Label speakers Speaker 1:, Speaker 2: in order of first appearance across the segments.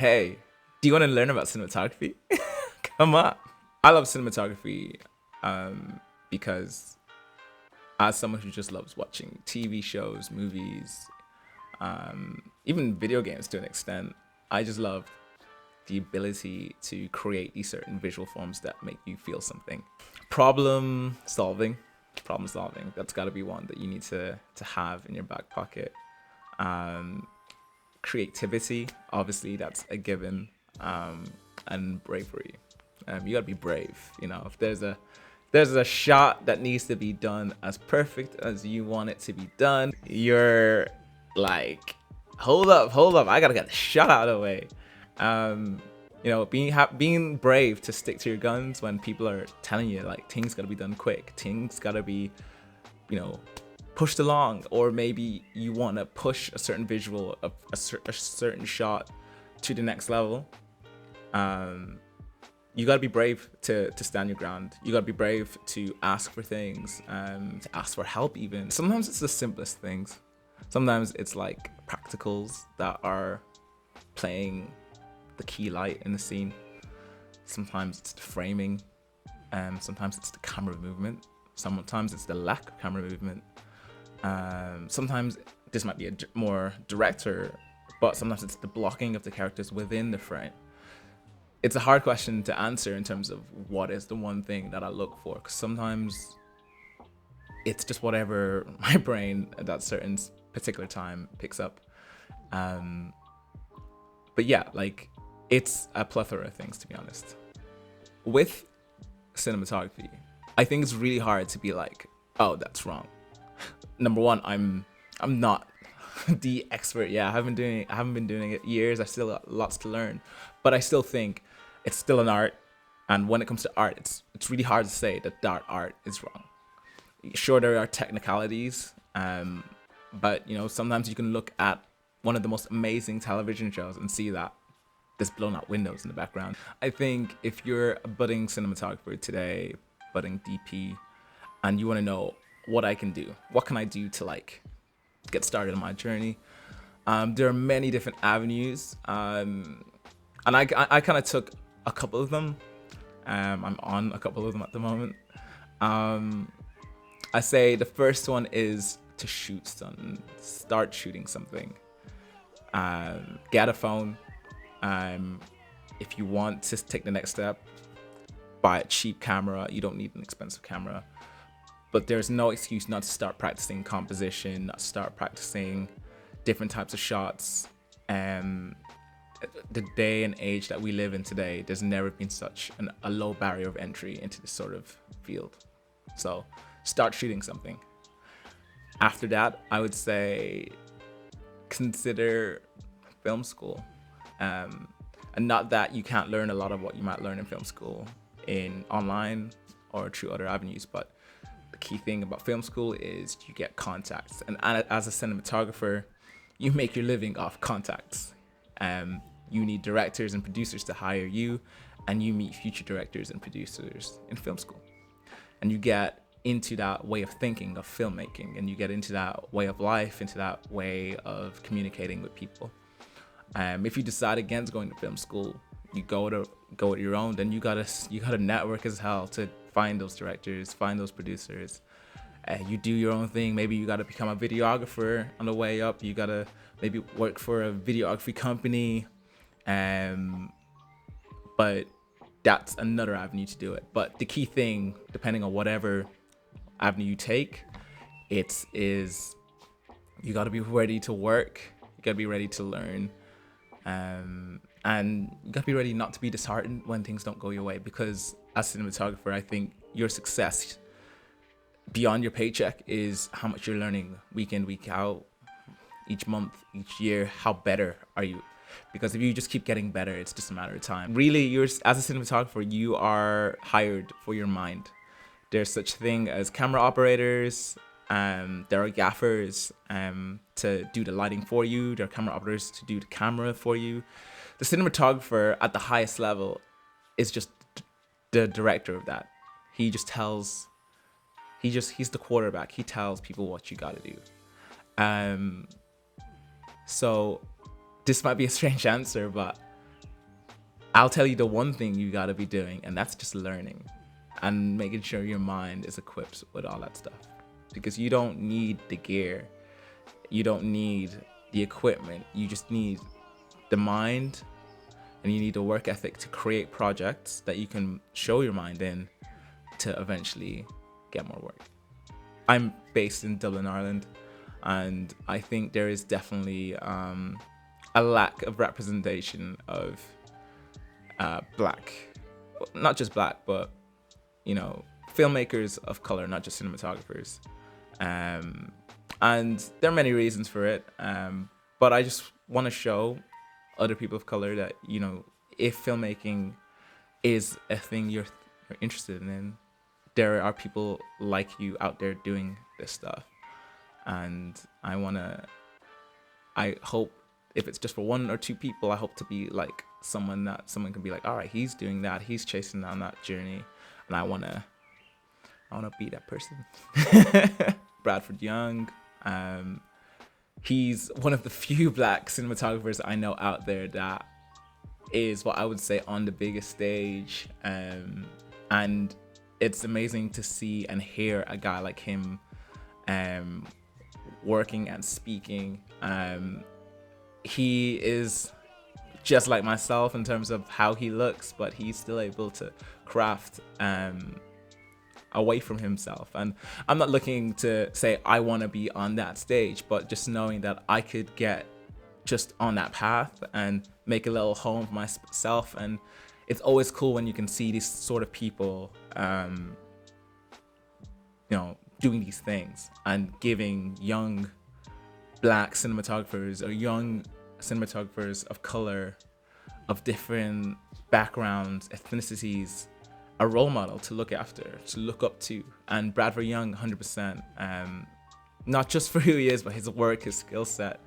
Speaker 1: Hey, do you want to learn about cinematography? Come on. I love cinematography because as someone who just loves watching TV shows, movies, even video games to an extent, I just love the ability to create these certain visual forms that make you feel something. Problem solving. Problem solving. That's got to be one that you need to have in your back pocket. Creativity, obviously, that's a given. And bravery. You gotta be brave. You know, if there's a shot that needs to be done as perfect as you want it to be done, you're like, hold up, I gotta get the shot out of the way. Being brave to stick to your guns when people are telling you like things gotta be done quick, things gotta be, pushed along, or maybe you want to push a certain visual, a certain shot to the next level. You gotta be brave to stand your ground. You gotta be brave to ask for things, to ask for help even. Sometimes it's the simplest things. Sometimes it's like practicals that are playing the key light in the scene. Sometimes it's the framing. Sometimes it's the camera movement. Sometimes it's the lack of camera movement. Sometimes this might be a more director, but sometimes it's the blocking of the characters within the frame. It's a hard question to answer in terms of what is the one thing that I look for, because sometimes it's just whatever my brain at that certain particular time picks up. But yeah, like, it's a plethora of things, to be honest. With cinematography, I think it's really hard to be like, oh, that's wrong. Number one, I'm not the expert. Yeah, I haven't been doing it years. I still got lots to learn, but I still think it's still an art. And when it comes to art, it's really hard to say that art is wrong. Sure, there are technicalities, but sometimes you can look at one of the most amazing television shows and see that there's blown out windows in the background. I think if you're a budding cinematographer today, budding DP, and you want to know what I can do, what can I do to like get started on my journey, there are many different avenues, and I kind of took a couple of them. I'm on a couple of them at the moment. I say the first one is to shoot something, start shooting something. Get a phone. If you want to take the next step, buy a cheap camera. You don't need an expensive camera. But there's no excuse not to start practicing composition, not to start practicing different types of shots. The day and age that we live in today, there's never been such a low barrier of entry into this sort of field. So start shooting something. After that, I would say consider film school. And not that you can't learn a lot of what you might learn in film school in online or through other avenues, but the key thing about film school is you get contacts. And as a cinematographer, you make your living off contacts. You need directors and producers to hire you, and you meet future directors and producers in film school. And you get into that way of thinking of filmmaking, and you get into that way of life, into that way of communicating with people. If you decide against going to film school, you go at your own, then you gotta network as hell to find those directors, find those producers. You do your own thing. Maybe you gotta become a videographer on the way up. You gotta maybe work for a videography company. But that's another avenue to do it. But the key thing, depending on whatever avenue you take, you gotta be ready to work. You gotta be ready to learn. And you gotta be ready not to be disheartened when things don't go your way, because as a cinematographer, I think your success beyond your paycheck is how much you're learning week in, week out, each month, each year. How better are you? Because if you just keep getting better, it's just a matter of time. Really, as a cinematographer, you are hired for your mind. There's such thing as camera operators. There are gaffers to do the lighting for you. There are camera operators to do the camera for you. The cinematographer at the highest level is just the director of that. He's the quarterback. He tells people what you gotta do. So this might be a strange answer, but I'll tell you the one thing you gotta be doing, and that's just learning and making sure your mind is equipped with all that stuff. Because you don't need the gear, you don't need the equipment, you just need the mind, and you need a work ethic to create projects that you can show your mind in to eventually get more work. I'm based in Dublin, Ireland, and I think there is definitely a lack of representation of black, not just black, but filmmakers of color, not just cinematographers. And there are many reasons for it, but I just want to show other people of color that if filmmaking is a thing you're interested in, there are people like you out there doing this stuff. And I hope, if it's just for one or two people, I hope to be like someone can be like, all right, he's doing that, he's chasing down that journey, and I wanna be that person. Bradford Young, he's one of the few black cinematographers I know out there that is what I would say on the biggest stage, and it's amazing to see and hear a guy like him working and speaking. He is just like myself in terms of how he looks, but he's still able to craft away from himself. And I'm not looking to say I want to be on that stage, but just knowing that I could get just on that path and make a little home for myself. And it's always cool when you can see these sort of people doing these things and giving young black cinematographers or young cinematographers of color, of different backgrounds, ethnicities, a role model to look after, to look up to. And Bradford Young, 100%, not just for who he is, but his work, his skill set,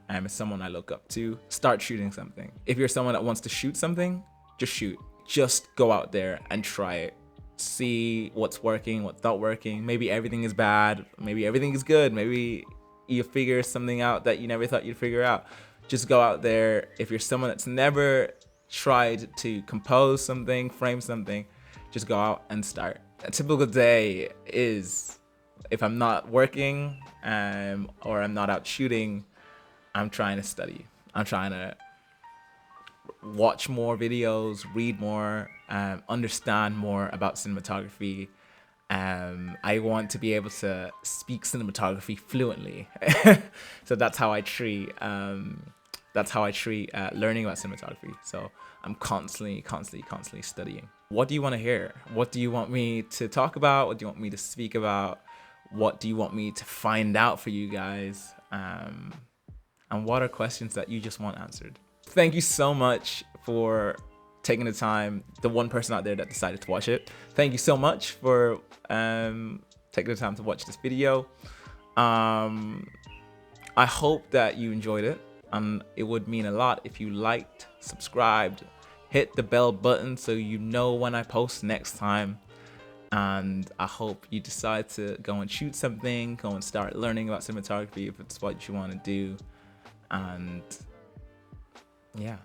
Speaker 1: is someone I look up to. Start shooting something. If you're someone that wants to shoot something, just shoot. Just go out there and try it. See what's working, what's not working. Maybe everything is bad, maybe everything is good, maybe you figure something out that you never thought you'd figure out. Just go out there. If you're someone that's never tried to compose something, frame something, just go out and start. A typical day is, if I'm not working or I'm not out shooting, I'm trying to study. I'm trying to watch more videos, read more, understand more about cinematography. I want to be able to speak cinematography fluently. So that's how I treat learning about cinematography. So I'm constantly studying. What do you want to hear? What do you want me to talk about? What do you want me to speak about? What do you want me to find out for you guys? And what are questions that you just want answered? Thank you so much for taking the time, the one person out there that decided to watch it. Thank you so much for taking the time to watch this video. I hope that you enjoyed it. It would mean a lot if you liked, subscribed, hit the bell button so you know when I post next time. And I hope you decide to go and shoot something, go and start learning about cinematography if it's what you want to do. And yeah.